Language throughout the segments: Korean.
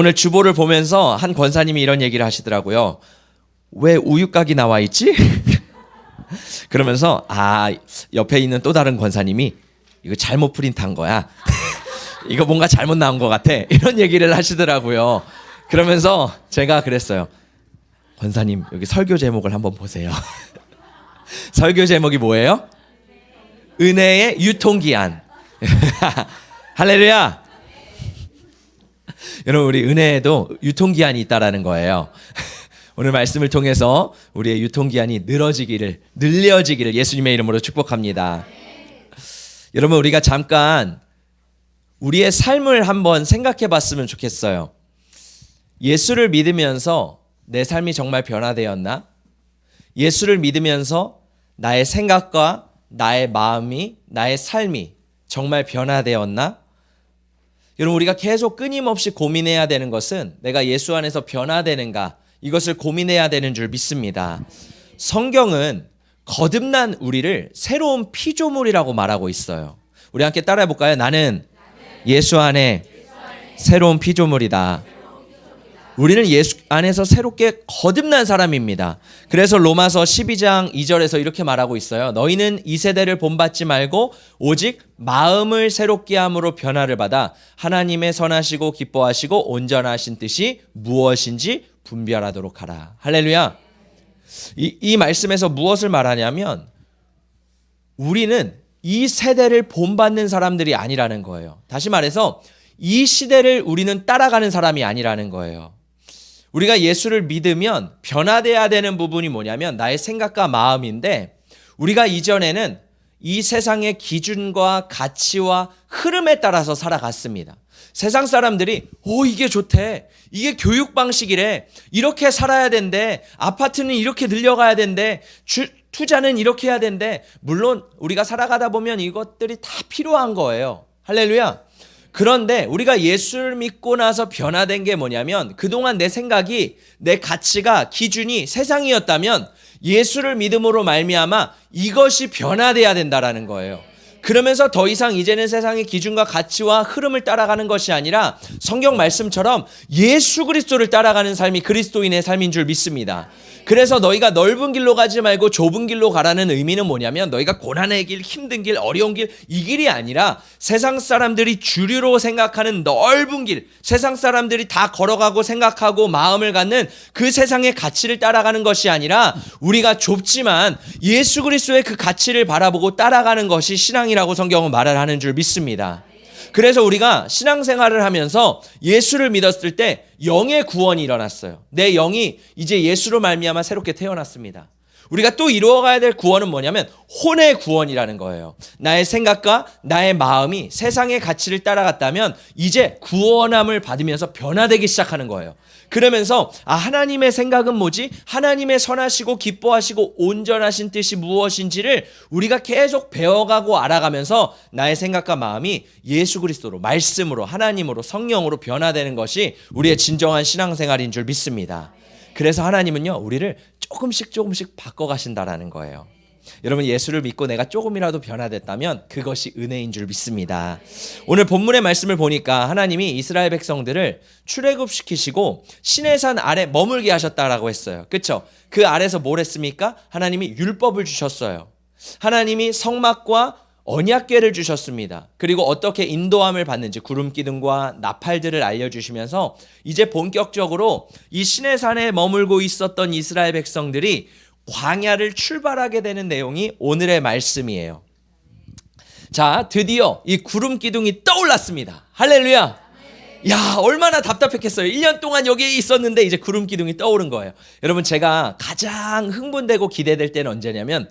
오늘 주보를 보면서 한 권사님이 이런 얘기를 하시더라고요. 왜 우유곽이 나와 있지? 그러면서 옆에 있는 또 다른 권사님이 이거 잘못 프린트한 거야. 이거 뭔가 잘못 나온 것 같아. 이런 얘기를 하시더라고요. 그러면서 제가 그랬어요. 권사님, 여기 설교 제목을 한번 보세요. 설교 제목이 뭐예요? 은혜의 유통기한. 할렐루야. 여러분, 우리 은혜에도 유통기한이 있다라는 거예요. 오늘 말씀을 통해서 우리의 유통기한이 늘려지기를 예수님의 이름으로 축복합니다. 여러분, 우리가 잠깐 우리의 삶을 한번 생각해 봤으면 좋겠어요. 예수를 믿으면서 내 삶이 정말 변화되었나? 예수를 믿으면서 나의 생각과 나의 마음이, 나의 삶이 정말 변화되었나? 여러분, 우리가 계속 끊임없이 고민해야 되는 것은 내가 예수 안에서 변화되는가? 이것을 고민해야 되는 줄 믿습니다. 성경은 거듭난 우리를 새로운 피조물이라고 말하고 있어요. 우리 함께 따라해 볼까요? 나는 예수 안에 새로운 피조물이다. 우리는 예수 안에서 새롭게 거듭난 사람입니다. 그래서 로마서 12장 2절에서 이렇게 말하고 있어요. 너희는 이 세대를 본받지 말고 오직 마음을 새롭게 함으로 변화를 받아 하나님의 선하시고 기뻐하시고 온전하신 뜻이 무엇인지 분별하도록 하라. 할렐루야. 이 말씀에서 무엇을 말하냐면 우리는 이 세대를 본받는 사람들이 아니라는 거예요. 다시 말해서 이 시대를 우리는 따라가는 사람이 아니라는 거예요. 우리가 예수를 믿으면 변화돼야 되는 부분이 뭐냐면 나의 생각과 마음인데 우리가 이전에는 이 세상의 기준과 가치와 흐름에 따라서 살아갔습니다. 세상 사람들이 이게 좋대. 이게 교육 방식이래. 이렇게 살아야 된대. 아파트는 이렇게 늘려가야 된대. 투자는 이렇게 해야 된대. 물론 우리가 살아가다 보면 이것들이 다 필요한 거예요. 할렐루야. 그런데 우리가 예수를 믿고 나서 변화된 게 뭐냐면 그동안 내 생각이, 내 가치가, 기준이 세상이었다면 예수를 믿음으로 말미암아 이것이 변화돼야 된다라는 거예요. 그러면서 더 이상 이제는 세상의 기준과 가치와 흐름을 따라가는 것이 아니라 성경 말씀처럼 예수 그리스도를 따라가는 삶이 그리스도인의 삶인 줄 믿습니다. 그래서 너희가 넓은 길로 가지 말고 좁은 길로 가라는 의미는 뭐냐면 너희가 고난의 길, 힘든 길, 어려운 길, 이 길이 아니라 세상 사람들이 주류로 생각하는 넓은 길, 세상 사람들이 다 걸어가고 생각하고 마음을 갖는 그 세상의 가치를 따라가는 것이 아니라 우리가 좁지만 예수 그리스도의 그 가치를 바라보고 따라가는 것이 신앙이라고 성경은 말을 하는 줄 믿습니다. 그래서 우리가 신앙생활을 하면서 예수를 믿었을 때 영의 구원이 일어났어요. 내 영이 이제 예수로 말미암아 새롭게 태어났습니다. 우리가 또 이루어가야 될 구원은 뭐냐면 혼의 구원이라는 거예요. 나의 생각과 나의 마음이 세상의 가치를 따라갔다면 이제 구원함을 받으면서 변화되기 시작하는 거예요. 그러면서 하나님의 생각은 뭐지? 하나님의 선하시고 기뻐하시고 온전하신 뜻이 무엇인지를 우리가 계속 배워가고 알아가면서 나의 생각과 마음이 예수 그리스도로, 말씀으로, 하나님으로, 성령으로 변화되는 것이 우리의 진정한 신앙생활인 줄 믿습니다. 그래서 하나님은요, 우리를 조금씩 바꿔가신다라는 거예요. 여러분, 예수를 믿고 내가 조금이라도 변화됐다면 그것이 은혜인 줄 믿습니다. 오늘 본문의 말씀을 보니까 하나님이 이스라엘 백성들을 출애굽시키시고 시내산 아래 머물게 하셨다라고 했어요. 그렇죠? 그 아래서 뭘 했습니까? 하나님이 율법을 주셨어요. 하나님이 성막과 언약궤를 주셨습니다. 그리고 어떻게 인도함을 받는지 구름 기둥과 나팔들을 알려주시면서 이제 본격적으로 이 시내산에 머물고 있었던 이스라엘 백성들이 광야를 출발하게 되는 내용이 오늘의 말씀이에요. 자, 드디어 이 구름 기둥이 떠올랐습니다. 할렐루야. 야, 얼마나 답답했겠어요. 1년 동안 여기에 있었는데 이제 구름 기둥이 떠오른 거예요. 여러분, 제가 가장 흥분되고 기대될 때는 언제냐면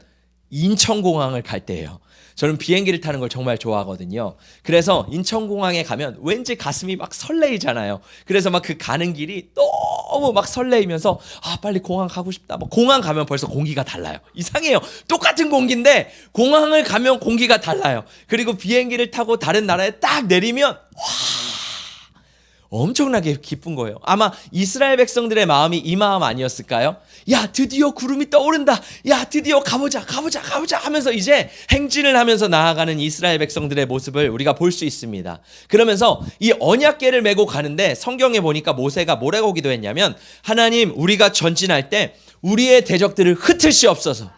인천공항을 갈 때예요. 저는 비행기를 타는 걸 정말 좋아하거든요. 그래서 인천공항에 가면 왠지 가슴이 막 설레이잖아요. 그래서 막 그 가는 길이 너무 막 설레이면서 빨리 공항 가고 싶다. 공항 가면 벌써 공기가 달라요. 이상해요. 똑같은 공기인데 공항을 가면 공기가 달라요. 그리고 비행기를 타고 다른 나라에 딱 내리면 엄청나게 기쁜 거예요. 아마 이스라엘 백성들의 마음이 이 마음 아니었을까요? 야, 드디어 구름이 떠오른다. 야, 드디어 가보자 하면서 이제 행진을 하면서 나아가는 이스라엘 백성들의 모습을 우리가 볼 수 있습니다. 그러면서 이 언약궤를 메고 가는데 성경에 보니까 모세가 뭐라고 기도했냐면, 하나님, 우리가 전진할 때 우리의 대적들을 흩으시옵소서.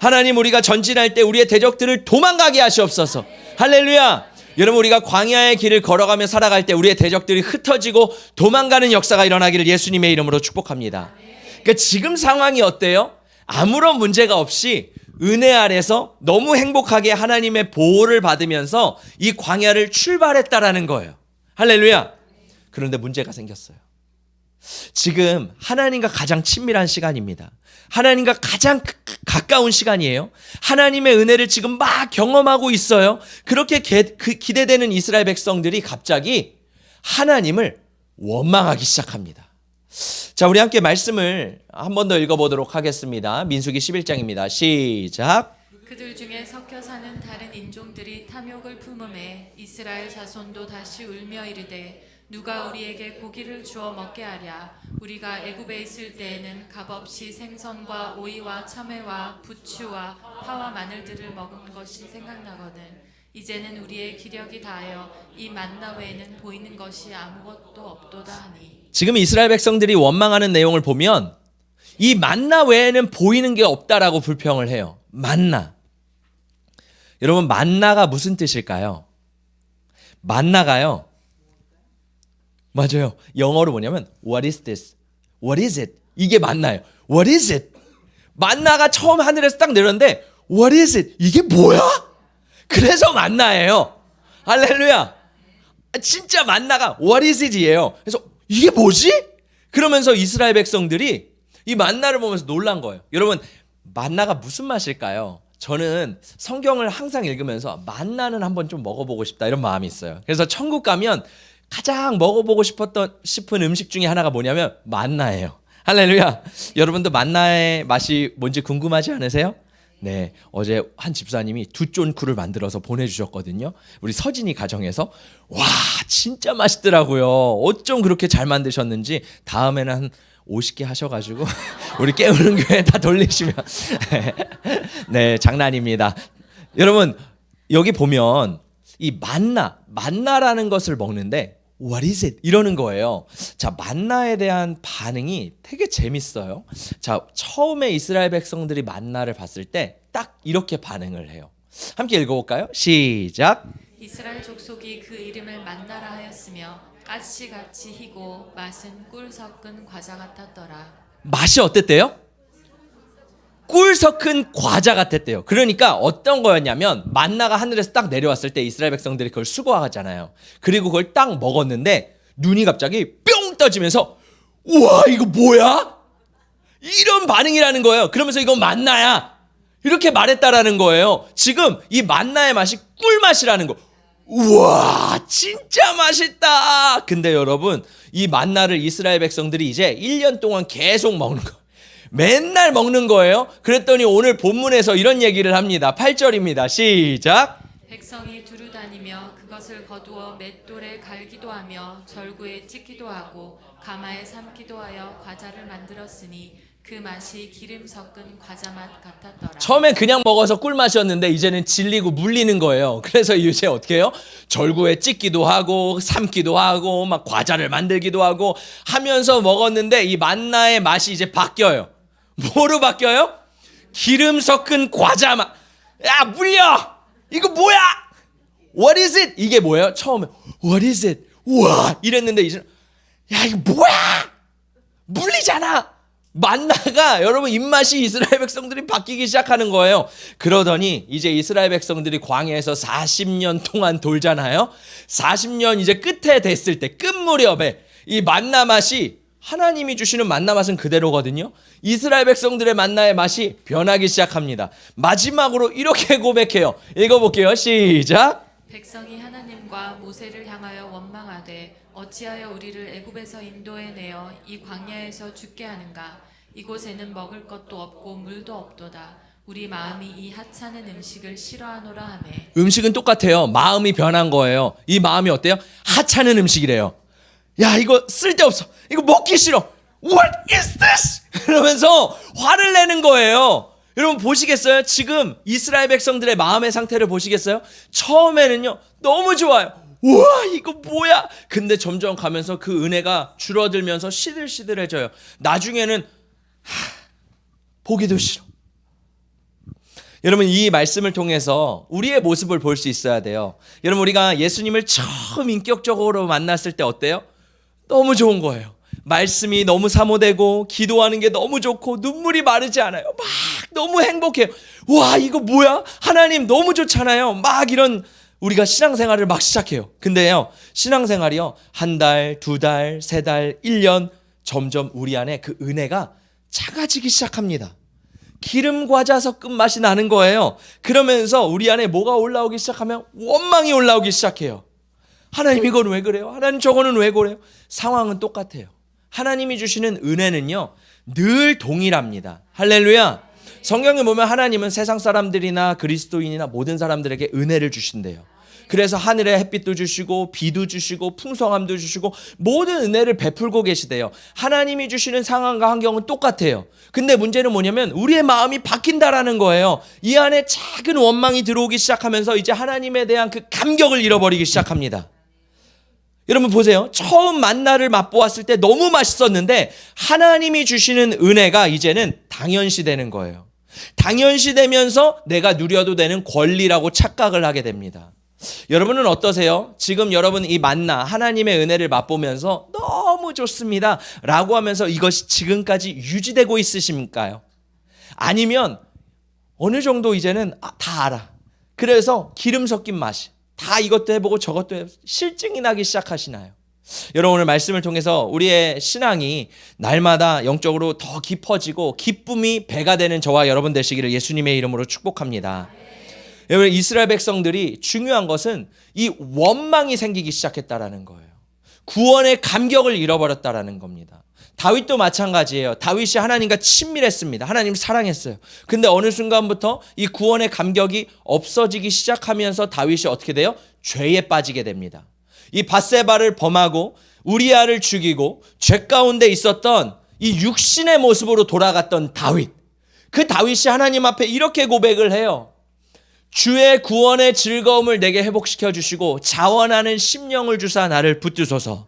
하나님, 우리가 전진할 때 우리의 대적들을 도망가게 하시옵소서. 할렐루야. 여러분, 우리가 광야의 길을 걸어가며 살아갈 때 우리의 대적들이 흩어지고 도망가는 역사가 일어나기를 예수님의 이름으로 축복합니다. 그러니까 지금 상황이 어때요? 아무런 문제가 없이 은혜 아래서 너무 행복하게 하나님의 보호를 받으면서 이 광야를 출발했다라는 거예요. 할렐루야. 그런데 문제가 생겼어요. 지금 하나님과 가장 친밀한 시간입니다. 하나님과 가장 가까운 시간이에요. 하나님의 은혜를 지금 막 경험하고 있어요. 그렇게 기대되는 이스라엘 백성들이 갑자기 하나님을 원망하기 시작합니다. 자, 우리 함께 말씀을 한 번 더 읽어보도록 하겠습니다. 민수기 11장입니다. 시작. 그들 중에 섞여 사는 다른 인종들이 탐욕을 품음에 이스라엘 자손도 다시 울며 이르되 누가 우리에게 고기를 주어 먹게 하랴. 우리가 애굽에 있을 때에는 값없이 생선과 오이와 참외와 부추와 파와 마늘들을 먹은 것이 생각나거든. 이제는 우리의 기력이 다하여 이 만나 외에는 보이는 것이 아무것도 없도다 하니. 지금 이스라엘 백성들이 원망하는 내용을 보면 이 만나 외에는 보이는 게 없다라고 불평을 해요. 만나. 여러분, 만나가 무슨 뜻일까요? 만나가요, 맞아요, 영어로 뭐냐면 What is this? What is it? 이게 만나예요. What is it? 만나가 처음 하늘에서 딱 내렸는데 What is it? 이게 뭐야? 그래서 만나예요. 할렐루야. 진짜 만나가 What is it이에요. 그래서 이게 뭐지? 그러면서 이스라엘 백성들이 이 만나를 보면서 놀란 거예요. 여러분, 만나가 무슨 맛일까요? 저는 성경을 항상 읽으면서 만나는 한번 좀 먹어보고 싶다 이런 마음이 있어요. 그래서 천국 가면 가장 먹어보고 싶은 음식 중에 하나가 뭐냐면 만나예요. 할렐루야. 여러분도 만나의 맛이 뭔지 궁금하지 않으세요? 네, 어제 한 집사님이 두 쫀쿠를 만들어서 보내주셨거든요. 우리 서진이 가정에서. 와, 진짜 맛있더라고요. 어쩜 그렇게 잘 만드셨는지 다음에는 한 50개 하셔가지고 우리 깨우는 교회 다 돌리시면 네, 장난입니다. 여러분, 여기 보면 이 만나라는 것을 먹는데 What is it? 이러는 거예요. 자, 만나에 대한 반응이 되게 재밌어요. 자, 처음에 이스라엘 백성들이 만나를 봤을 때 딱 이렇게 반응을 해요. 함께 읽어볼까요? 시작. 이스라엘 족속이 그 이름을 만나라 하였으며 가시같이 희고 맛은 꿀 섞은 과자 같았더라. 맛이 어땠대요? 꿀 섞은 과자 같았대요. 그러니까 어떤 거였냐면 만나가 하늘에서 딱 내려왔을 때 이스라엘 백성들이 그걸 수거하잖아요. 그리고 그걸 딱 먹었는데 눈이 갑자기 뿅 떠지면서 우와, 이거 뭐야? 이런 반응이라는 거예요. 그러면서 이건 만나야 이렇게 말했다라는 거예요. 지금 이 만나의 맛이 꿀맛이라는 거. 우와, 진짜 맛있다. 근데 여러분, 이 만나를 이스라엘 백성들이 이제 1년 동안 계속 먹는 거예요. 맨날 먹는 거예요. 그랬더니 오늘 본문에서 이런 얘기를 합니다. 8절입니다. 시작. 백성이 두루 다니며 그것을 거두어 맷돌에 갈기도 하며 절구에 찢기도 하고 가마에 삶기도 하여 과자를 만들었으니 그 맛이 기름 섞은 과자 맛 같았더라. 처음엔 그냥 먹어서 꿀맛이었는데 이제는 질리고 물리는 거예요. 그래서 이제 어떻게 해요? 절구에 찢기도 하고 삶기도 하고 막 과자를 만들기도 하고 하면서 먹었는데 이 만나의 맛이 이제 바뀌어요. 뭐로 바뀌어요? 기름 섞은 과자 맛. 야, 물려! 이거 뭐야? What is it? 이게 뭐예요? 처음에 What is it? 우와, 이랬는데 이제 야, 이거 뭐야? 물리잖아. 만나가 여러분 입맛이 이스라엘 백성들이 바뀌기 시작하는 거예요. 그러더니 이제 이스라엘 백성들이 광야에서 40년 동안 돌잖아요. 40년 이제 끝에 됐을 때 끝 무렵에 이 만나 맛이 하나님이 주시는 만나 맛은 그대로거든요. 이스라엘 백성들의 만나의 맛이 변하기 시작합니다. 마지막으로 이렇게 고백해요. 읽어볼게요. 시작. 백성이 하나님과 모세를 향하여 원망하되 어찌하여 우리를 애굽에서 인도해내어 이 광야에서 죽게 하는가. 이곳에는 먹을 것도 없고 물도 없도다. 우리 마음이 이 하찮은 음식을 싫어하노라 하매. 음식은 똑같아요. 마음이 변한 거예요. 이 마음이 어때요? 하찮은 음식이래요. 야, 이거 쓸데없어. 이거 먹기 싫어. What is this? 그러면서 화를 내는 거예요. 여러분 보시겠어요? 지금 이스라엘 백성들의 마음의 상태를 보시겠어요? 처음에는요, 너무 좋아요. 우와, 이거 뭐야? 근데 점점 가면서 그 은혜가 줄어들면서 시들시들해져요. 나중에는 보기도 싫어. 여러분, 이 말씀을 통해서 우리의 모습을 볼 수 있어야 돼요. 여러분, 우리가 예수님을 처음 인격적으로 만났을 때 어때요? 너무 좋은 거예요. 말씀이 너무 사모되고 기도하는 게 너무 좋고 눈물이 마르지 않아요. 막 너무 행복해요. 와, 이거 뭐야? 하나님 너무 좋잖아요. 막 이런 우리가 신앙생활을 막 시작해요. 근데요, 신앙생활이요, 한 달, 두 달, 세 달, 1년 점점 우리 안에 그 은혜가 작아지기 시작합니다. 기름 과자 섞은 맛이 나는 거예요. 그러면서 우리 안에 뭐가 올라오기 시작하면 원망이 올라오기 시작해요. 하나님 이건 왜 그래요? 하나님 저거는 왜 그래요? 상황은 똑같아요. 하나님이 주시는 은혜는요, 늘 동일합니다. 할렐루야. 성경에 보면 하나님은 세상 사람들이나 그리스도인이나 모든 사람들에게 은혜를 주신대요. 그래서 하늘에 햇빛도 주시고 비도 주시고 풍성함도 주시고 모든 은혜를 베풀고 계시대요. 하나님이 주시는 상황과 환경은 똑같아요. 근데 문제는 뭐냐면 우리의 마음이 바뀐다라는 거예요. 이 안에 작은 원망이 들어오기 시작하면서 이제 하나님에 대한 그 감격을 잃어버리기 시작합니다. 여러분 보세요. 처음 만나를 맛보았을 때 너무 맛있었는데 하나님이 주시는 은혜가 이제는 당연시 되는 거예요. 당연시 되면서 내가 누려도 되는 권리라고 착각을 하게 됩니다. 여러분은 어떠세요? 지금 여러분 이 만나 하나님의 은혜를 맛보면서 너무 좋습니다 라고 하면서 이것이 지금까지 유지되고 있으십니까요? 아니면 어느 정도 이제는 다 알아. 그래서 기름 섞인 맛이 다 이것도 해보고 저것도 해보고 실증이 나기 시작하시나요? 여러분 오늘 말씀을 통해서 우리의 신앙이 날마다 영적으로 더 깊어지고 기쁨이 배가 되는 저와 여러분 되시기를 예수님의 이름으로 축복합니다. 여러분 이스라엘 백성들이 중요한 것은 이 원망이 생기기 시작했다라는 거예요. 구원의 감격을 잃어버렸다라는 겁니다. 다윗도 마찬가지예요. 다윗이 하나님과 친밀했습니다. 하나님을 사랑했어요. 근데 어느 순간부터 이 구원의 감격이 없어지기 시작하면서 다윗이 어떻게 돼요? 죄에 빠지게 됩니다. 이 밧세바를 범하고 우리아를 죽이고 죄 가운데 있었던 이 육신의 모습으로 돌아갔던 다윗. 그 다윗이 하나님 앞에 이렇게 고백을 해요. 주의 구원의 즐거움을 내게 회복시켜 주시고 자원하는 심령을 주사 나를 붙드소서.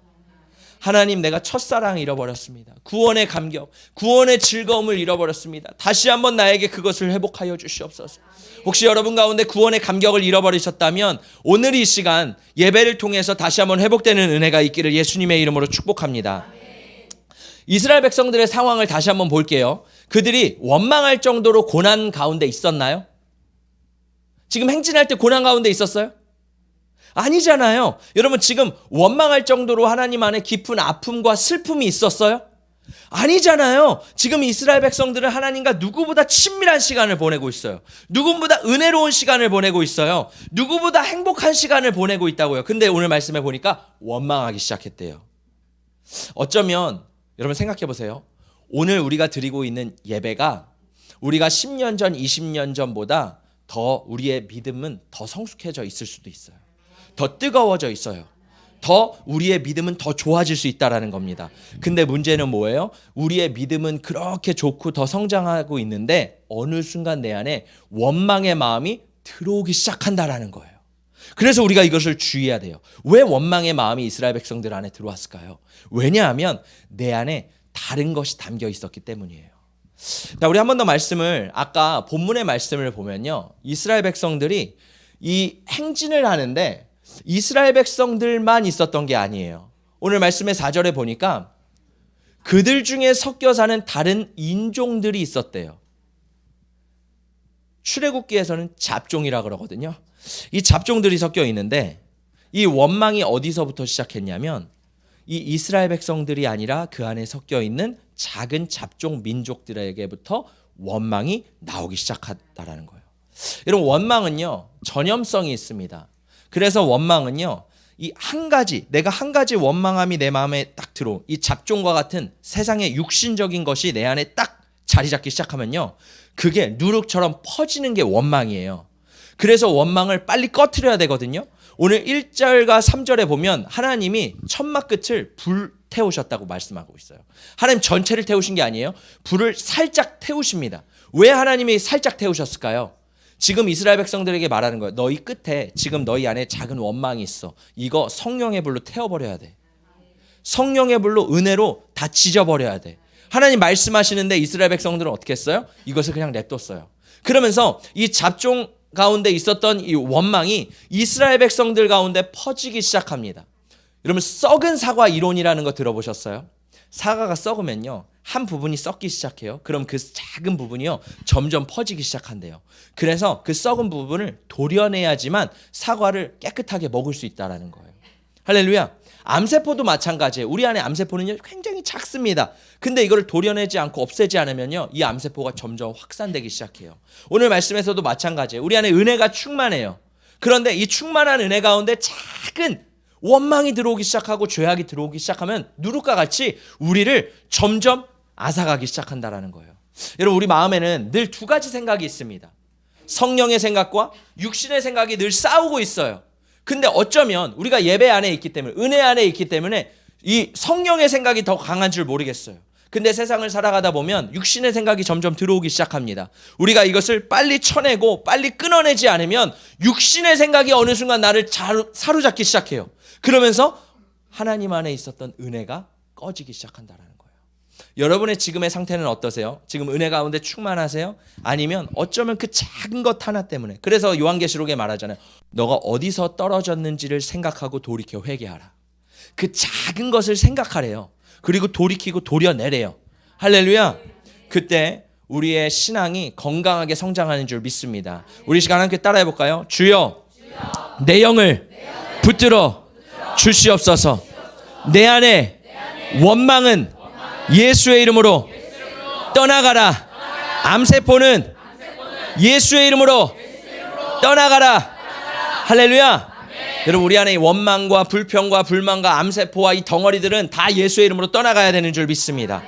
하나님 내가 첫사랑 잃어버렸습니다. 구원의 감격, 구원의 즐거움을 잃어버렸습니다. 다시 한번 나에게 그것을 회복하여 주시옵소서. 혹시 여러분 가운데 구원의 감격을 잃어버리셨다면 오늘 이 시간 예배를 통해서 다시 한번 회복되는 은혜가 있기를 예수님의 이름으로 축복합니다. 이스라엘 백성들의 상황을 다시 한번 볼게요. 그들이 원망할 정도로 고난 가운데 있었나요? 지금 행진할 때 고난 가운데 있었어요? 아니잖아요. 여러분 지금 원망할 정도로 하나님 안에 깊은 아픔과 슬픔이 있었어요? 아니잖아요. 지금 이스라엘 백성들은 하나님과 누구보다 친밀한 시간을 보내고 있어요. 누구보다 은혜로운 시간을 보내고 있어요. 누구보다 행복한 시간을 보내고 있다고요. 근데 오늘 말씀해 보니까 원망하기 시작했대요. 어쩌면 여러분 생각해 보세요. 오늘 우리가 드리고 있는 예배가 우리가 10년 전, 20년 전보다 더 우리의 믿음은 더 성숙해져 있을 수도 있어요. 더 뜨거워져 있어요. 더 우리의 믿음은 더 좋아질 수 있다라는 겁니다. 근데 문제는 뭐예요? 우리의 믿음은 그렇게 좋고 더 성장하고 있는데 어느 순간 내 안에 원망의 마음이 들어오기 시작한다라는 거예요. 그래서 우리가 이것을 주의해야 돼요. 왜 원망의 마음이 이스라엘 백성들 안에 들어왔을까요? 왜냐하면 내 안에 다른 것이 담겨 있었기 때문이에요. 자, 우리 한 번 더 말씀을 아까 본문의 말씀을 보면요. 이스라엘 백성들이 이 행진을 하는데 이스라엘 백성들만 있었던 게 아니에요. 오늘 말씀의 4절에 보니까 그들 중에 섞여 사는 다른 인종들이 있었대요. 출애굽기에서는 잡종이라 그러거든요. 이 잡종들이 섞여 있는데 이 원망이 어디서부터 시작했냐면 이 이스라엘 백성들이 아니라 그 안에 섞여 있는 작은 잡종 민족들에게부터 원망이 나오기 시작했다라는 거예요. 여러분 원망은요 전염성이 있습니다. 그래서 원망은요 이 한 가지 내가 한 가지 원망함이 내 마음에 딱 들어 이 잡종과 같은 세상의 육신적인 것이 내 안에 딱 자리 잡기 시작하면요 그게 누룩처럼 퍼지는 게 원망이에요. 그래서 원망을 빨리 꺼트려야 되거든요. 오늘 1절과 3절에 보면 하나님이 천막 끝을 불 태우셨다고 말씀하고 있어요. 하나님 전체를 태우신 게 아니에요. 불을 살짝 태우십니다. 왜 하나님이 살짝 태우셨을까요? 지금 이스라엘 백성들에게 말하는 거예요. 너희 끝에 지금 너희 안에 작은 원망이 있어. 이거 성령의 불로 태워버려야 돼. 성령의 불로 은혜로 다 지져버려야 돼. 하나님 말씀하시는데 이스라엘 백성들은 어떻게 했어요? 이것을 그냥 냅뒀어요. 그러면서 이 잡종 가운데 있었던 이 원망이 이스라엘 백성들 가운데 퍼지기 시작합니다. 여러분 썩은 사과 이론이라는 거 들어보셨어요? 사과가 썩으면요 한 부분이 썩기 시작해요. 그럼 그 작은 부분이요 점점 퍼지기 시작한대요. 그래서 그 썩은 부분을 도려내야지만 사과를 깨끗하게 먹을 수 있다는 거예요. 할렐루야. 암세포도 마찬가지예요. 우리 안에 암세포는 굉장히 작습니다. 근데 이걸 도려내지 않고 없애지 않으면요 이 암세포가 점점 확산되기 시작해요. 오늘 말씀에서도 마찬가지예요. 우리 안에 은혜가 충만해요. 그런데 이 충만한 은혜 가운데 작은 원망이 들어오기 시작하고 죄악이 들어오기 시작하면 누룩과 같이 우리를 점점 앗아가기 시작한다는 거예요. 여러분 우리 마음에는 늘 두 가지 생각이 있습니다. 성령의 생각과 육신의 생각이 늘 싸우고 있어요. 근데 어쩌면 우리가 예배 안에 있기 때문에 은혜 안에 있기 때문에 이 성령의 생각이 더 강한 줄 모르겠어요. 근데 세상을 살아가다 보면 육신의 생각이 점점 들어오기 시작합니다. 우리가 이것을 빨리 쳐내고 빨리 끊어내지 않으면 육신의 생각이 어느 순간 나를 사로잡기 시작해요. 그러면서 하나님 안에 있었던 은혜가 꺼지기 시작한다는 거예요. 여러분의 지금의 상태는 어떠세요? 지금 은혜 가운데 충만하세요? 아니면 어쩌면 그 작은 것 하나 때문에. 그래서 요한계시록에 말하잖아요. 너가 어디서 떨어졌는지를 생각하고 돌이켜 회개하라. 그 작은 것을 생각하래요. 그리고 돌이키고 도려내래요. 할렐루야. 그때 우리의 신앙이 건강하게 성장하는 줄 믿습니다. 우리 시간 함께 따라해 볼까요? 주여 내 영을 붙들어 주시옵소서. 내 안에 원망은 예수의 이름으로 떠나가라. 암세포는 예수의 이름으로 떠나가라. 할렐루야. 여러분 우리 안에 원망과 불평과 불만과 암세포와 이 덩어리들은 다 예수의 이름으로 떠나가야 되는 줄 믿습니다.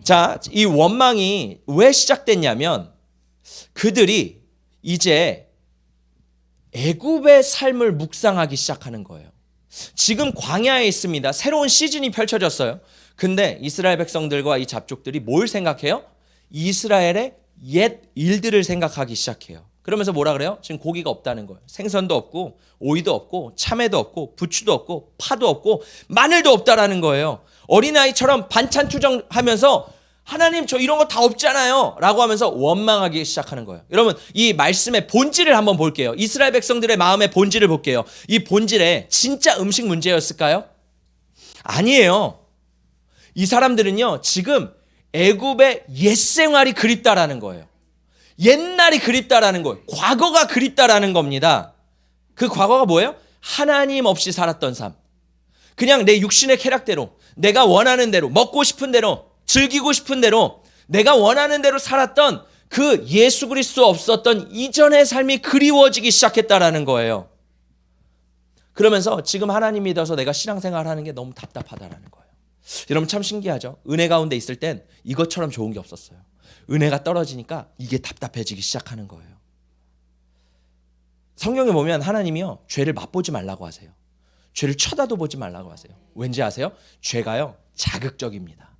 자, 이 원망이 왜 시작됐냐면 그들이 이제 애굽의 삶을 묵상하기 시작하는 거예요. 지금 광야에 있습니다. 새로운 시즌이 펼쳐졌어요. 근데 이스라엘 백성들과 이 잡족들이 뭘 생각해요? 이스라엘의 옛 일들을 생각하기 시작해요. 그러면서 뭐라 그래요? 지금 고기가 없다는 거예요. 생선도 없고 오이도 없고 참외도 없고 부추도 없고 파도 없고 마늘도 없다라는 거예요. 어린아이처럼 반찬 투정하면서 하나님 저 이런 거 다 없잖아요 라고 하면서 원망하기 시작하는 거예요. 여러분 이 말씀의 본질을 한번 볼게요. 이스라엘 백성들의 마음의 본질을 볼게요. 이 본질에 진짜 음식 문제였을까요? 아니에요. 이 사람들은요 지금 애굽의 옛 생활이 그립다라는 거예요. 옛날이 그립다라는 거예요. 과거가 그립다라는 겁니다. 그 과거가 뭐예요? 하나님 없이 살았던 삶. 그냥 내 육신의 쾌락대로 내가 원하는 대로 먹고 싶은 대로 즐기고 싶은 대로 내가 원하는 대로 살았던 그 예수 그리스도 없었던 이전의 삶이 그리워지기 시작했다라는 거예요. 그러면서 지금 하나님 믿어서 내가 신앙생활 하는 게 너무 답답하다라는 거예요. 여러분 참 신기하죠? 은혜 가운데 있을 땐 이것처럼 좋은 게 없었어요. 은혜가 떨어지니까 이게 답답해지기 시작하는 거예요. 성경에 보면 하나님이요 죄를 맛보지 말라고 하세요. 죄를 쳐다도 보지 말라고 하세요. 왠지 아세요? 죄가요 자극적입니다.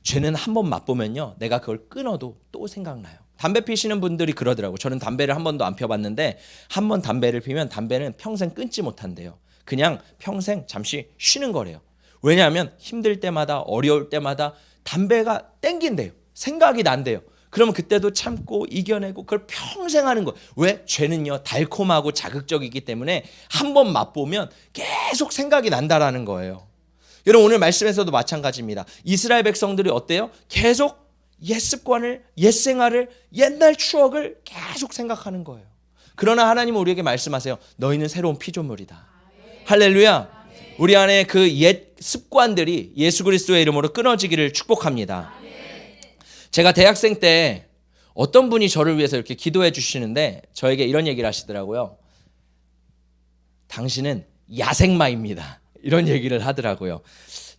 죄는 한번 맛보면요 내가 그걸 끊어도 또 생각나요. 담배 피시는 분들이 그러더라고요. 저는 담배를 한 번도 안 펴봤는데 한 번 담배를 피면 담배는 평생 끊지 못한대요. 그냥 평생 잠시 쉬는 거래요. 왜냐하면 힘들 때마다 어려울 때마다 담배가 땡긴대요. 생각이 난대요. 그러면 그때도 참고 이겨내고 그걸 평생 하는 거예요. 왜? 죄는요 달콤하고 자극적이기 때문에 한 번 맛보면 계속 생각이 난다라는 거예요. 여러분 오늘 말씀에서도 마찬가지입니다. 이스라엘 백성들이 어때요? 계속 옛 습관을, 옛 생활을, 옛날 추억을 계속 생각하는 거예요. 그러나 하나님은 우리에게 말씀하세요. 너희는 새로운 피조물이다. 할렐루야. 우리 안에 그 옛 습관들이 예수 그리스도의 이름으로 끊어지기를 축복합니다. 제가 대학생 때 어떤 분이 저를 위해서 이렇게 기도해 주시는데 저에게 이런 얘기를 하시더라고요. 당신은 야생마입니다. 이런 얘기를 하더라고요.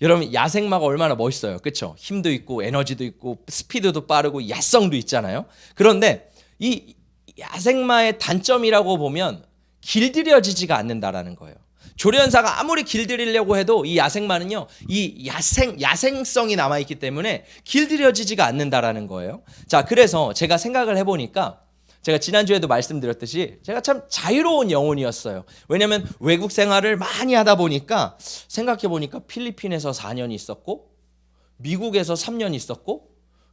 여러분 야생마가 얼마나 멋있어요. 그렇죠? 힘도 있고 에너지도 있고 스피드도 빠르고 야성도 있잖아요. 그런데 이 야생마의 단점이라고 보면 길들여지지가 않는다라는 거예요. 조련사가 아무리 길들이려고 해도 이 야생마는요, 이 야생성이 남아있기 때문에 길들여지지가 않는다라는 거예요. 자, 그래서 제가 생각을 해보니까 제가 지난주에도 말씀드렸듯이 제가 참 자유로운 영혼이었어요. 왜냐하면 외국 생활을 많이 하다 보니까 생각해보니까 필리핀에서 4년 있었고 미국에서 3년 있었고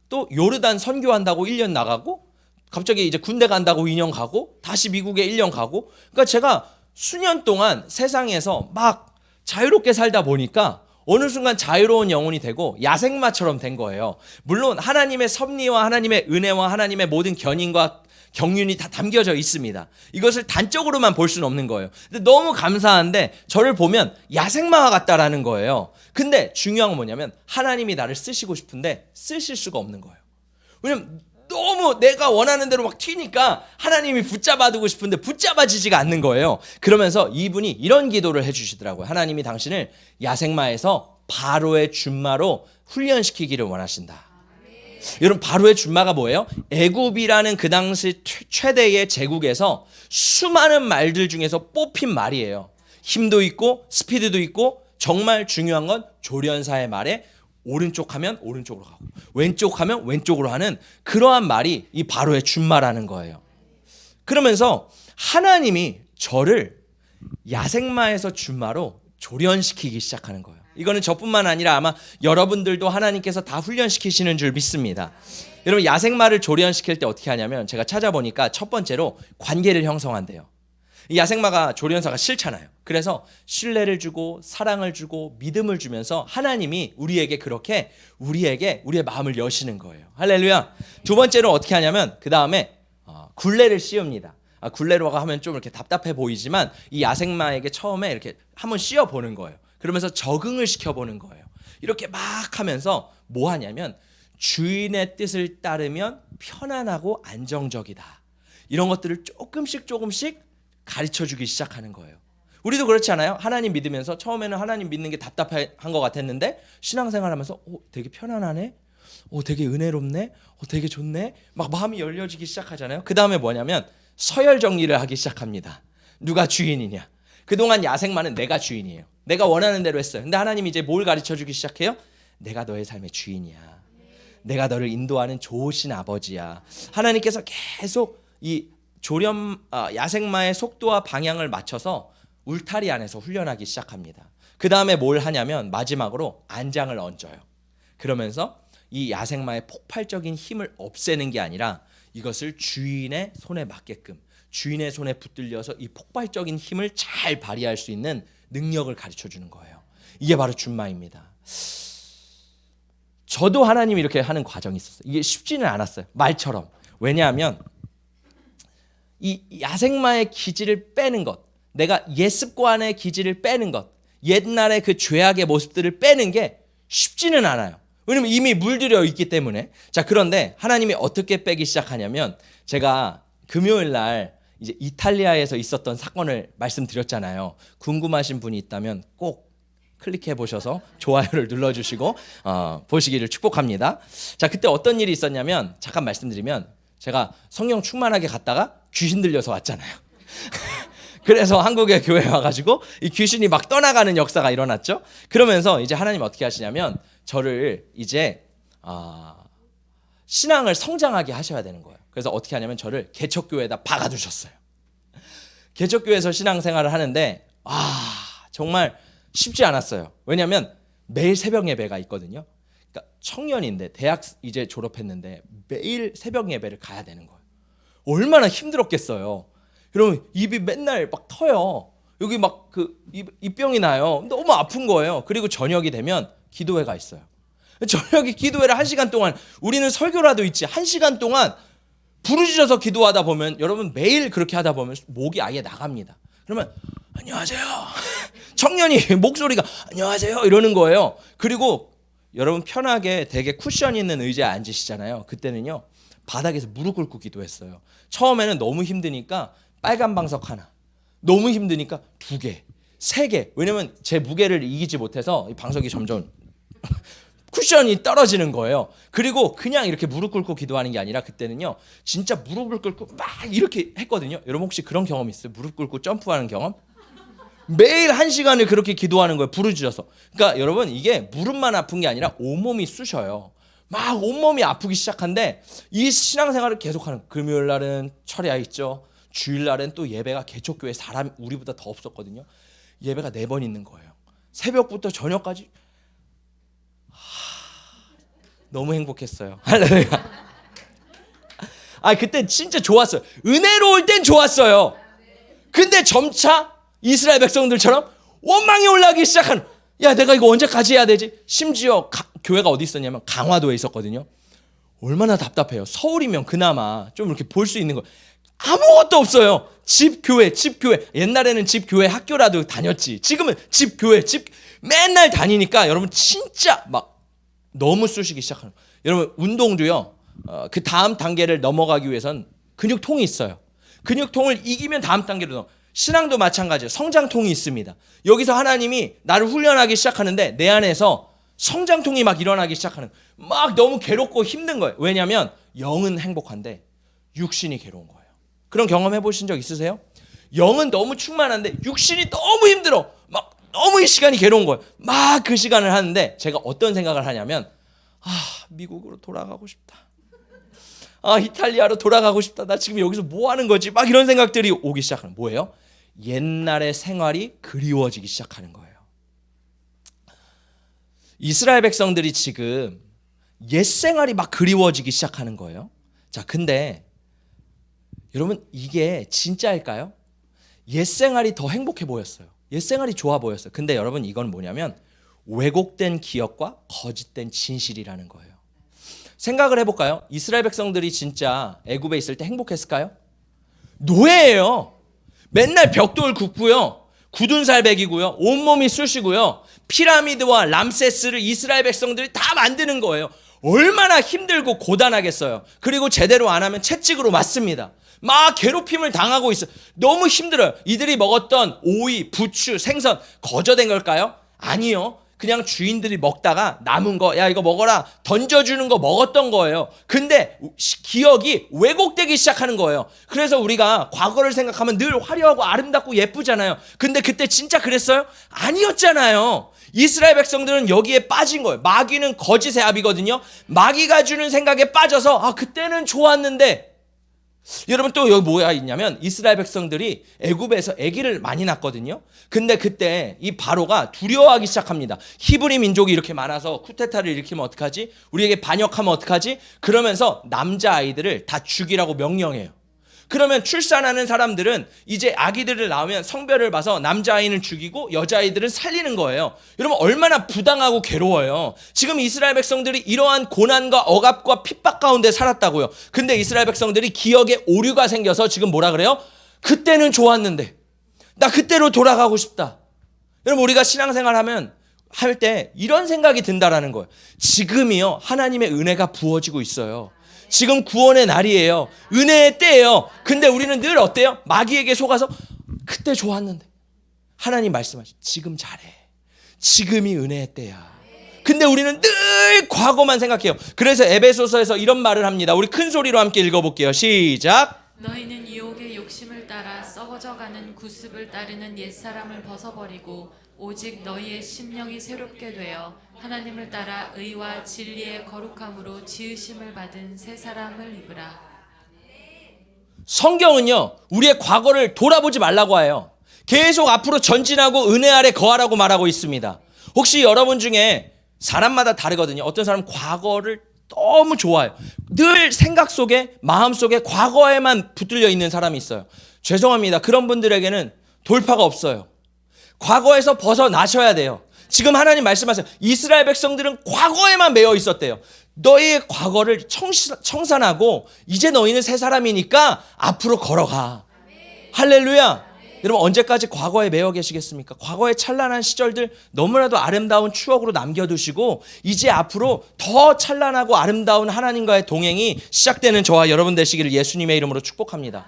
또 요르단 선교한다고 1년 나가고 갑자기 이제 군대 간다고 2년 가고 다시 미국에 1년 가고, 그러니까 제가 수년 동안 세상에서 막 자유롭게 살다 보니까 어느 순간 자유로운 영혼이 되고 야생마처럼 된 거예요. 물론 하나님의 섭리와 하나님의 은혜와 하나님의 모든 견인과 경륜이 다 담겨져 있습니다. 이것을 단적으로만 볼 수는 없는 거예요. 근데 너무 감사한데 저를 보면 야생마와 같다라는 거예요. 근데 중요한 건 뭐냐면 하나님이 나를 쓰시고 싶은데 쓰실 수가 없는 거예요. 왜냐면 너무 내가 원하는 대로 막 튀니까 하나님이 붙잡아두고 싶은데 붙잡아지지가 않는 거예요. 그러면서 이분이 이런 기도를 해주시더라고요. 하나님이 당신을 야생마에서 바로의 준마로 훈련시키기를 원하신다. 여러분, 바로의 준마가 뭐예요? 애굽이라는 그 당시 최대의 제국에서 수많은 말들 중에서 뽑힌 말이에요. 힘도 있고 스피드도 있고 정말 중요한 건 조련사의 말에 오른쪽 하면 오른쪽으로 가고 왼쪽 하면 왼쪽으로 하는 그러한 말이 이 바로의 준마라는 거예요. 그러면서 하나님이 저를 야생마에서 준마로 조련시키기 시작하는 거예요. 이거는 저뿐만 아니라 아마 여러분들도 하나님께서 다 훈련시키시는 줄 믿습니다. 여러분, 야생마를 조련시킬 때 어떻게 하냐면 제가 찾아보니까 첫 번째로 관계를 형성한대요. 이 야생마가 조련사가 싫잖아요. 그래서 신뢰를 주고 사랑을 주고 믿음을 주면서 하나님이 우리에게 그렇게 우리의 마음을 여시는 거예요. 할렐루야. 두 번째로 어떻게 하냐면 그 다음에 굴레를 씌웁니다. 굴레로 하면 좀 이렇게 답답해 보이지만 이 야생마에게 처음에 이렇게 한번 씌워보는 거예요. 그러면서 적응을 시켜보는 거예요. 이렇게 막 하면서 뭐 하냐면 주인의 뜻을 따르면 편안하고 안정적이다. 이런 것들을 조금씩 가르쳐주기 시작하는 거예요. 우리도 그렇지 않아요? 하나님 믿으면서 처음에는 하나님 믿는 게 답답한 것 같았는데 신앙생활하면서 되게 편안하네? 되게 은혜롭네? 되게 좋네? 막 마음이 열려지기 시작하잖아요. 그 다음에 뭐냐면 서열 정리를 하기 시작합니다. 누가 주인이냐? 그동안 야생마는 내가 주인이에요. 내가 원하는 대로 했어요. 근데 하나님이 이제 뭘 가르쳐주기 시작해요? 내가 너의 삶의 주인이야. 내가 너를 인도하는 좋으신 아버지야. 하나님께서 계속 이 야생마의 속도와 방향을 맞춰서 울타리 안에서 훈련하기 시작합니다. 그 다음에 뭘 하냐면 마지막으로 안장을 얹어요. 그러면서 이 야생마의 폭발적인 힘을 없애는 게 아니라 이것을 주인의 손에 맞게끔 주인의 손에 붙들려서 이 폭발적인 힘을 잘 발휘할 수 있는 능력을 가르쳐주는 거예요. 이게 바로 준마입니다. 저도 하나님이 이렇게 하는 과정이 있었어요. 이게 쉽지는 않았어요. 말처럼. 왜냐하면 이 야생마의 기질을 빼는 것, 내가 옛 습관의 기질을 빼는 것, 옛날의 그 죄악의 모습들을 빼는 게 쉽지는 않아요. 왜냐면 이미 물들여 있기 때문에. 자, 그런데 하나님이 어떻게 빼기 시작하냐면 제가 금요일 날 이제 이탈리아에서 있었던 사건을 말씀드렸잖아요. 궁금하신 분이 있다면 꼭 클릭해 보셔서 좋아요를 눌러주시고 보시기를 축복합니다. 자, 그때 어떤 일이 있었냐면 잠깐 말씀드리면 제가 성령 충만하게 갔다가 귀신 들려서 왔잖아요. 그래서 한국에 교회에 와가지고 이 귀신이 막 떠나가는 역사가 일어났죠. 그러면서 이제 하나님 어떻게 하시냐면 저를 이제 신앙을 성장하게 하셔야 되는 거예요. 그래서 어떻게 하냐면 저를 개척교회에다 박아두셨어요. 개척교회에서 신앙생활을 하는데 정말 쉽지 않았어요. 왜냐하면 매일 새벽 예배가 있거든요. 그러니까 청년인데 대학 이제 졸업했는데 매일 새벽 예배를 가야 되는 거예요. 얼마나 힘들었겠어요. 여러분, 입이 맨날 막 터요. 여기 막 그 입병이 나요. 너무 아픈 거예요. 그리고 저녁이 되면 기도회가 있어요. 저녁에 기도회를 1시간 동안, 우리는 설교라도 있지 1시간 동안 부르짖어서 기도하다 보면, 여러분 매일 그렇게 하다 보면 목이 아예 나갑니다. 그러면 안녕하세요. 청년이 목소리가 안녕하세요 이러는 거예요. 그리고 여러분 편하게 되게 쿠션 있는 의자에 앉으시잖아요. 그때는요 바닥에서 무릎 꿇고 기도했어요. 처음에는 너무 힘드니까 빨간 방석 하나, 너무 힘드니까 2개, 3개. 왜냐면 제 무게를 이기지 못해서 이 방석이 점점 쿠션이 떨어지는 거예요. 그리고 그냥 이렇게 무릎 꿇고 기도하는 게 아니라 그때는요, 진짜 무릎을 꿇고 막 이렇게 했거든요. 여러분 혹시 그런 경험 있어요? 무릎 꿇고 점프하는 경험? 매일 1시간을 그렇게 기도하는 거예요. 부르짖어서. 그러니까 여러분 이게 무릎만 아픈 게 아니라 온몸이 쑤셔요. 막 온몸이 아프기 시작한데 이 신앙생활을 계속하는, 금요일 날은 철야 있죠. 주일 날은 또 예배가 개척교회 사람이 우리보다 더 없었거든요. 예배가 4번 있는 거예요. 새벽부터 저녁까지. 너무 행복했어요. 할렐루야. 그때 진짜 좋았어요. 은혜로울 땐 좋았어요. 근데 점차 이스라엘 백성들처럼 원망이 올라가기 시작한, 야 내가 이거 언제까지 해야 되지? 심지어 교회가 어디 있었냐면 강화도에 있었거든요. 얼마나 답답해요. 서울이면 그나마 좀 이렇게 볼 수 있는 거 아무것도 없어요. 집 교회. 옛날에는 집 교회 학교라도 다녔지. 지금은 집 교회 맨날 다니니까 여러분 진짜 막 너무 쑤시기 시작하는 거예요. 여러분 운동도요. 그 다음 단계를 넘어가기 위해선 근육통이 있어요. 근육통을 이기면 다음 단계로 넘어. 신앙도 마찬가지예요. 성장통이 있습니다. 여기서 하나님이 나를 훈련하기 시작하는데 내 안에서 성장통이 막 일어나기 시작하는 거예요. 막 너무 괴롭고 힘든 거예요. 왜냐하면 영은 행복한데 육신이 괴로운 거예요. 그런 경험 해보신 적 있으세요? 영은 너무 충만한데 육신이 너무 힘들어. 막 너무 이 시간이 괴로운 거예요. 막 그 시간을 하는데 제가 어떤 생각을 하냐면 미국으로 돌아가고 싶다. 이탈리아로 돌아가고 싶다. 나 지금 여기서 뭐 하는 거지? 막 이런 생각들이 오기 시작하는, 뭐예요? 옛날의 생활이 그리워지기 시작하는 거예요. 이스라엘 백성들이 지금 옛 생활이 막 그리워지기 시작하는 거예요. 자, 근데 여러분 이게 진짜일까요? 옛 생활이 더 행복해 보였어요. 옛 생활이 좋아 보였어요. 근데 여러분 이건 뭐냐면 왜곡된 기억과 거짓된 진실이라는 거예요. 생각을 해볼까요? 이스라엘 백성들이 진짜 애굽에 있을 때 행복했을까요? 노예예요. 맨날 벽돌 굽고요. 굳은 살 베기고요. 온몸이 쑤시고요. 피라미드와 람세스를 이스라엘 백성들이 다 만드는 거예요. 얼마나 힘들고 고단하겠어요. 그리고 제대로 안 하면 채찍으로 맞습니다. 막 괴롭힘을 당하고 있어요. 너무 힘들어요. 이들이 먹었던 오이, 부추, 생선 거저된 걸까요? 아니요. 그냥 주인들이 먹다가 남은 거, 야 이거 먹어라 던져주는 거 먹었던 거예요. 근데 기억이 왜곡되기 시작하는 거예요. 그래서 우리가 과거를 생각하면 늘 화려하고 아름답고 예쁘잖아요. 근데 그때 진짜 그랬어요? 아니었잖아요. 이스라엘 백성들은 여기에 빠진 거예요. 마귀는 거짓의 압이거든요. 마귀가 주는 생각에 빠져서 그때는 좋았는데, 여러분 또 여기 뭐가 있냐면 이스라엘 백성들이 애굽에서 아기를 많이 낳거든요. 근데 그때 이 바로가 두려워하기 시작합니다. 히브리 민족이 이렇게 많아서 쿠데타를 일으키면 어떡하지? 우리에게 반역하면 어떡하지? 그러면서 남자아이들을 다 죽이라고 명령해요. 그러면 출산하는 사람들은 이제 아기들을 낳으면 성별을 봐서 남자아이는 죽이고 여자아이들은 살리는 거예요. 여러분 얼마나 부당하고 괴로워요. 지금 이스라엘 백성들이 이러한 고난과 억압과 핍박 가운데 살았다고요. 근데 이스라엘 백성들이 기억에 오류가 생겨서 지금 뭐라 그래요? 그때는 좋았는데 나 그때로 돌아가고 싶다. 여러분 우리가 신앙생활 할 때 이런 생각이 든다라는 거예요. 지금이요 하나님의 은혜가 부어지고 있어요. 지금 구원의 날이에요. 은혜의 때예요. 근데 우리는 늘 어때요? 마귀에게 속아서 그때 좋았는데. 하나님 말씀하시 지금 잘해. 지금이 은혜의 때야. 근데 우리는 늘 과거만 생각해요. 그래서 에베소서에서 이런 말을 합니다. 우리 큰 소리로 함께 읽어볼게요. 시작. 너희는 유혹의 욕심을 따라 썩어져가는 구습을 따르는 옛사람을 벗어버리고 오직 너희의 심령이 새롭게 되어 하나님을 따라 의와 진리의 거룩함으로 지으심을 받은 새 사람을 입으라. 성경은요 우리의 과거를 돌아보지 말라고 해요. 계속 앞으로 전진하고 은혜 아래 거하라고 말하고 있습니다. 혹시 여러분 중에 사람마다 다르거든요. 어떤 사람은 과거를 너무 좋아해요. 늘 생각 속에 마음 속에 과거에만 붙들려 있는 사람이 있어요. 죄송합니다. 그런 분들에게는 돌파가 없어요. 과거에서 벗어나셔야 돼요. 지금 하나님 말씀하세요. 이스라엘 백성들은 과거에만 매여 있었대요. 너희의 과거를 청산하고 이제 너희는 새 사람이니까 앞으로 걸어가. 할렐루야. 여러분 언제까지 과거에 매여 계시겠습니까? 과거의 찬란한 시절들 너무나도 아름다운 추억으로 남겨두시고 이제 앞으로 더 찬란하고 아름다운 하나님과의 동행이 시작되는 저와 여러분 되시기를 예수님의 이름으로 축복합니다.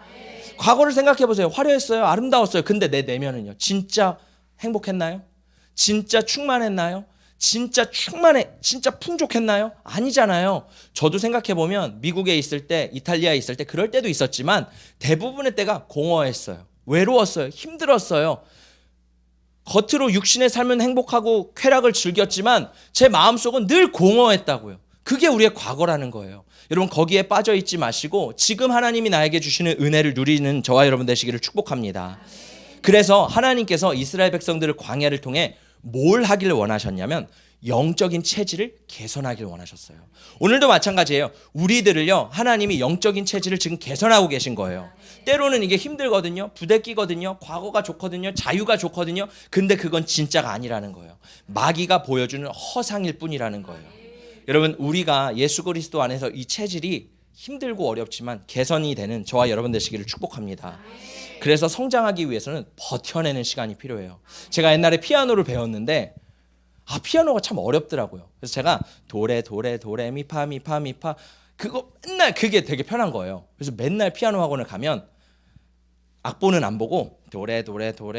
과거를 생각해 보세요. 화려했어요. 아름다웠어요. 근데 내 내면은요. 진짜 행복했나요? 진짜 충만했나요? 진짜 진짜 풍족했나요? 아니잖아요. 저도 생각해보면 미국에 있을 때, 이탈리아에 있을 때 그럴 때도 있었지만 대부분의 때가 공허했어요. 외로웠어요. 힘들었어요. 겉으로 육신의 삶은 행복하고 쾌락을 즐겼지만 제 마음속은 늘 공허했다고요. 그게 우리의 과거라는 거예요. 여러분, 거기에 빠져 있지 마시고 지금 하나님이 나에게 주시는 은혜를 누리는 저와 여러분 되시기를 축복합니다. 그래서 하나님께서 이스라엘 백성들을 광야를 통해 뭘 하기를 원하셨냐면 영적인 체질을 개선하기를 원하셨어요. 오늘도 마찬가지예요. 우리들을요, 하나님이 영적인 체질을 지금 개선하고 계신 거예요. 때로는 이게 힘들거든요. 부대끼거든요. 과거가 좋거든요. 자유가 좋거든요. 근데 그건 진짜가 아니라는 거예요. 마귀가 보여주는 허상일 뿐이라는 거예요. 여러분, 우리가 예수 그리스도 안에서 이 체질이 힘들고 어렵지만 개선이 되는 저와 여러분 되시기를 축복합니다. 그래서 성장하기 위해서는 버텨내는 시간이 필요해요. 제가 옛날에 피아노를 배웠는데 피아노가 참 어렵더라고요. 그래서 제가 도레 미파 그거 맨날 그게 되게 편한 거예요. 그래서 맨날 피아노 학원을 가면 악보는 안 보고 도레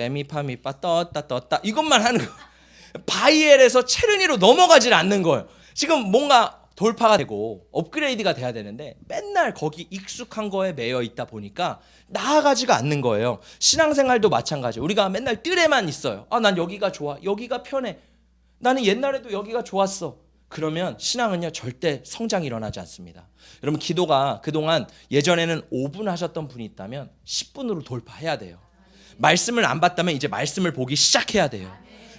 미파 떴다 이것만 하는 거예요. 바이엘에서 체르니로 넘어가질 않는 거예요. 지금 뭔가 돌파가 되고 업그레이드가 돼야 되는데 맨날 거기 익숙한 거에 매여 있다 보니까 나아가지가 않는 거예요. 신앙생활도 마찬가지예요. 우리가 맨날 뜰에만 있어요. 난 여기가 좋아. 여기가 편해. 나는 옛날에도 여기가 좋았어. 그러면 신앙은요, 절대 성장이 일어나지 않습니다. 여러분, 기도가 그동안 예전에는 5분 하셨던 분이 있다면 10분으로 돌파해야 돼요. 말씀을 안 봤다면 이제 말씀을 보기 시작해야 돼요.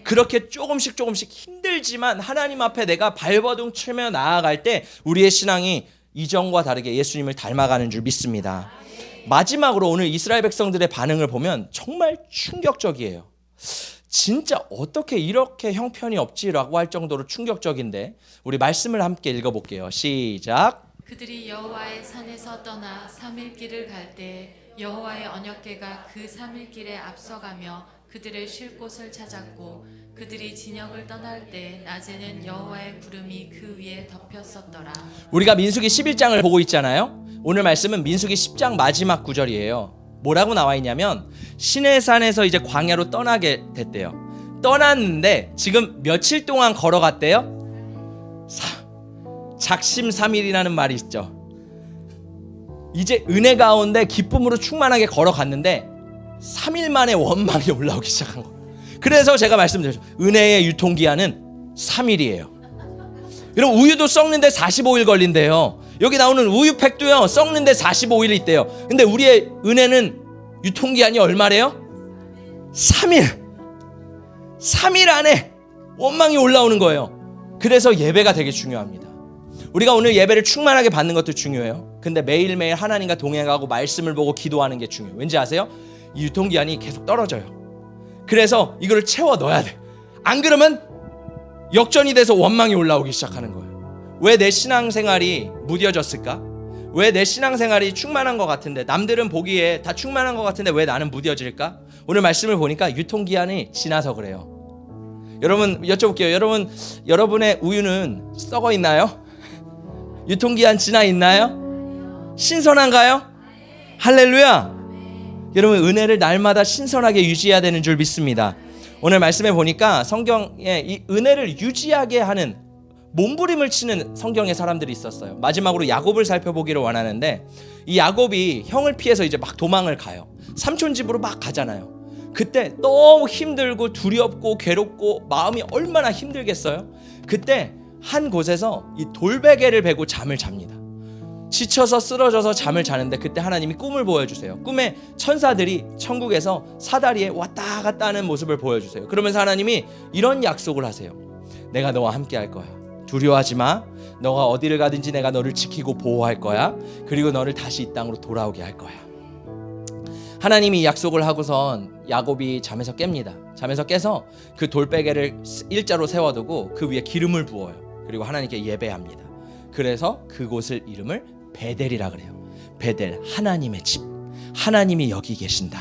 그렇게 조금씩 힘들지만 하나님 앞에 내가 발버둥 치며 나아갈 때 우리의 신앙이 이전과 다르게 예수님을 닮아가는 줄 믿습니다. 마지막으로 오늘 이스라엘 백성들의 반응을 보면 정말 충격적이에요. 진짜 어떻게 이렇게 형편이 없지라고 할 정도로 충격적인데 우리 말씀을 함께 읽어볼게요. 시작. 그들이 여호와의 산에서 떠나 3일 길을 갈 때 여호와의 언약궤가 그 3일 길에 앞서가며 그들의 쉴 곳을 찾았고 그들이 진영을 떠날 때 낮에는 여호와의 구름이 그 위에 덮였었더라. 우리가 민수기 11장을 보고 있잖아요. 오늘 말씀은 민수기 10장 마지막 구절이에요. 뭐라고 나와 있냐면 시내산에서 이제 광야로 떠나게 됐대요. 떠났는데 지금 며칠 동안 걸어갔대요? 작심 3일이라는 말이 있죠. 이제 은혜 가운데 기쁨으로 충만하게 걸어갔는데 3일 만에 원망이 올라오기 시작한 거예요. 그래서 제가 말씀드렸죠. 은혜의 유통기한은 3일이에요. 여러분, 우유도 썩는데 45일 걸린대요. 여기 나오는 우유팩도요, 썩는데 45일 있대요. 근데 우리의 은혜는 유통기한이 얼마래요? 3일. 3일 안에 원망이 올라오는 거예요. 그래서 예배가 되게 중요합니다. 우리가 오늘 예배를 충만하게 받는 것도 중요해요. 근데 매일매일 하나님과 동행하고 말씀을 보고 기도하는 게 중요해요. 왠지 아세요? 이 유통기한이 계속 떨어져요. 그래서 이거를 채워 넣어야 돼. 안 그러면 역전이 돼서 원망이 올라오기 시작하는 거예요. 왜 내 신앙생활이 무뎌졌을까? 왜 내 신앙생활이 충만한 것 같은데, 남들은 보기에 다 충만한 것 같은데 왜 나는 무뎌질까? 오늘 말씀을 보니까 유통기한이 지나서 그래요. 여러분, 여쭤볼게요. 여러분의 우유는 썩어 있나요? 유통기한 지나 있나요? 신선한가요? 할렐루야. 여러분, 은혜를 날마다 신선하게 유지해야 되는 줄 믿습니다. 오늘 말씀에 보니까 성경에 이 은혜를 유지하게 하는 몸부림을 치는 성경의 사람들이 있었어요. 마지막으로 야곱을 살펴보기를 원하는데, 이 야곱이 형을 피해서 이제 막 도망을 가요. 삼촌 집으로 막 가잖아요. 그때 너무 힘들고 두렵고 괴롭고 마음이 얼마나 힘들겠어요. 그때 한 곳에서 이 돌베개를 베고 잠을 잡니다. 지쳐서 쓰러져서 잠을 자는데 그때 하나님이 꿈을 보여주세요. 꿈에 천사들이 천국에서 사다리에 왔다 갔다 하는 모습을 보여주세요. 그러면서 하나님이 이런 약속을 하세요. 내가 너와 함께 할 거야. 두려워하지 마. 너가 어디를 가든지 내가 너를 지키고 보호할 거야. 그리고 너를 다시 이 땅으로 돌아오게 할 거야. 하나님이 약속을 하고선 야곱이 잠에서 깹니다. 잠에서 깨서 그 돌베개를 일자로 세워두고 그 위에 기름을 부어요. 그리고 하나님께 예배합니다. 그래서 그곳을 이름을 베델이라 그래요. 베델, 하나님의 집. 하나님이 여기 계신다.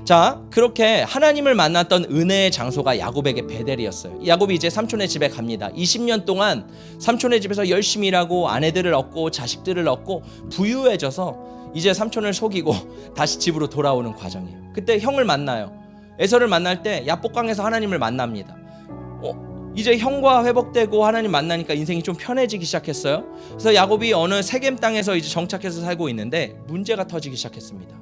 자, 그렇게 하나님을 만났던 은혜의 장소가 야곱에게 베델이었어요. 야곱이 이제 삼촌의 집에 갑니다. 20년 동안 삼촌의 집에서 열심히 일하고 아내들을 얻고 자식들을 얻고 부유해져서 이제 삼촌을 속이고 다시 집으로 돌아오는 과정이에요. 그때 형을 만나요. 에서를 만날 때 야복강에서 하나님을 만납니다. 이제 형과 회복되고 하나님 만나니까 인생이 좀 편해지기 시작했어요. 그래서 야곱이 어느 세겜 땅에서 이제 정착해서 살고 있는데 문제가 터지기 시작했습니다.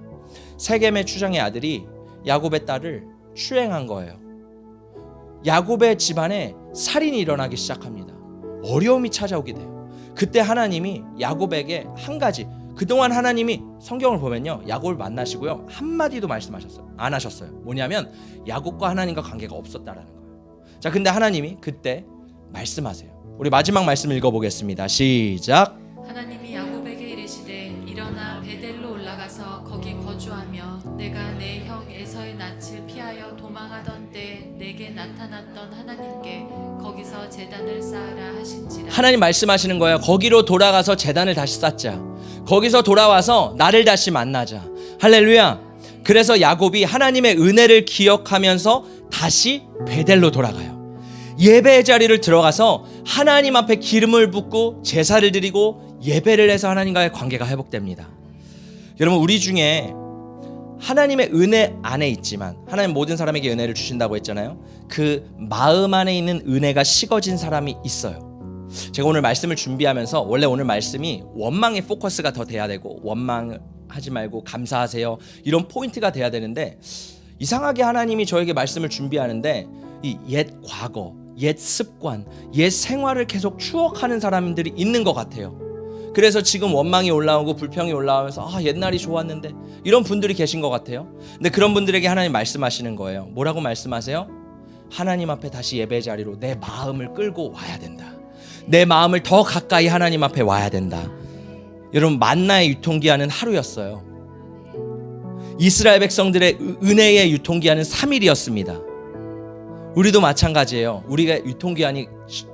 세겜의 추장의 아들이 야곱의 딸을 추행한 거예요. 야곱의 집안에 살인이 일어나기 시작합니다. 어려움이 찾아오게 돼요. 그때 하나님이 야곱에게 한 가지, 그동안 하나님이 성경을 보면요, 야곱을 만나시고요 한마디도 말씀하셨어요. 안 하셨어요. 뭐냐면 야곱과 하나님과 관계가 없었다라는 거예요. 자, 근데 하나님이 그때 말씀하세요. 우리 마지막 말씀 읽어보겠습니다. 시작. 하나님이 야곱에게 이르시되 일어나 베델로 올라가서 거기 거주하며 내가 내 형 에서의 낯을 피하여 도망하던 때 내게 나타났던 하나님께 거기서 제단을 쌓으라 하신지라. 하나님 말씀하시는 거예요. 거기로 돌아가서 제단을 다시 쌓자. 거기서 돌아와서 나를 다시 만나자. 할렐루야. 그래서 야곱이 하나님의 은혜를 기억하면서 다시 베델로 돌아가요. 예배의 자리를 들어가서 하나님 앞에 기름을 붓고 제사를 드리고 예배를 해서 하나님과의 관계가 회복됩니다. 여러분, 우리 중에 하나님의 은혜 안에 있지만, 하나님 모든 사람에게 은혜를 주신다고 했잖아요. 그 마음 안에 있는 은혜가 식어진 사람이 있어요. 제가 오늘 말씀을 준비하면서 원래 오늘 말씀이 원망의 포커스가 더 돼야 되고 원망하지 말고 감사하세요 이런 포인트가 돼야 되는데, 이상하게 하나님이 저에게 말씀을 준비하는데 이 옛 과거, 옛 습관, 옛 생활을 계속 추억하는 사람들이 있는 것 같아요. 그래서 지금 원망이 올라오고 불평이 올라오면서 옛날이 좋았는데 이런 분들이 계신 것 같아요. 근데 그런 분들에게 하나님 말씀하시는 거예요. 뭐라고 말씀하세요? 하나님 앞에 다시 예배 자리로 내 마음을 끌고 와야 된다. 내 마음을 더 가까이 하나님 앞에 와야 된다. 여러분, 만나의 유통기한은 하루였어요. 이스라엘 백성들의 은혜의 유통기한은 3일이었습니다. 우리도 마찬가지예요. 우리가 유통기한이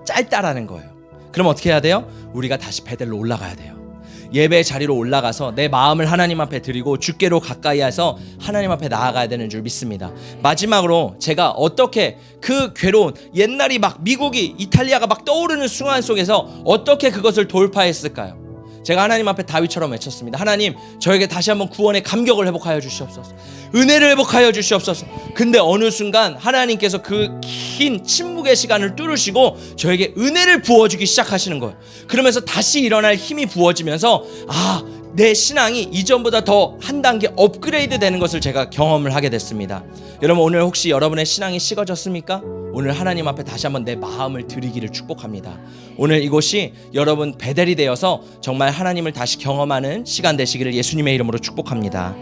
짧다라는 거예요. 그럼 어떻게 해야 돼요? 우리가 다시 베델로 올라가야 돼요. 예배의 자리로 올라가서 내 마음을 하나님 앞에 드리고 주께로 가까이 해서 하나님 앞에 나아가야 되는 줄 믿습니다. 마지막으로 제가 어떻게 그 괴로운 옛날이 막 미국이 이탈리아가 막 떠오르는 순간 속에서 어떻게 그것을 돌파했을까요? 제가 하나님 앞에 다윗처럼 외쳤습니다. 하나님, 저에게 다시 한번 구원의 감격을 회복하여 주시옵소서. 은혜를 회복하여 주시옵소서. 근데 어느 순간 하나님께서 그 긴 침묵의 시간을 뚫으시고 저에게 은혜를 부어주기 시작하시는 거예요. 그러면서 다시 일어날 힘이 부어지면서 내 신앙이 이전보다 더 한 단계 업그레이드 되는 것을 제가 경험을 하게 됐습니다. 여러분, 오늘 혹시 여러분의 신앙이 식어졌습니까? 오늘 하나님 앞에 다시 한번 내 마음을 드리기를 축복합니다. 오늘 이곳이 여러분 베델이 되어서 정말 하나님을 다시 경험하는 시간 되시기를 예수님의 이름으로 축복합니다.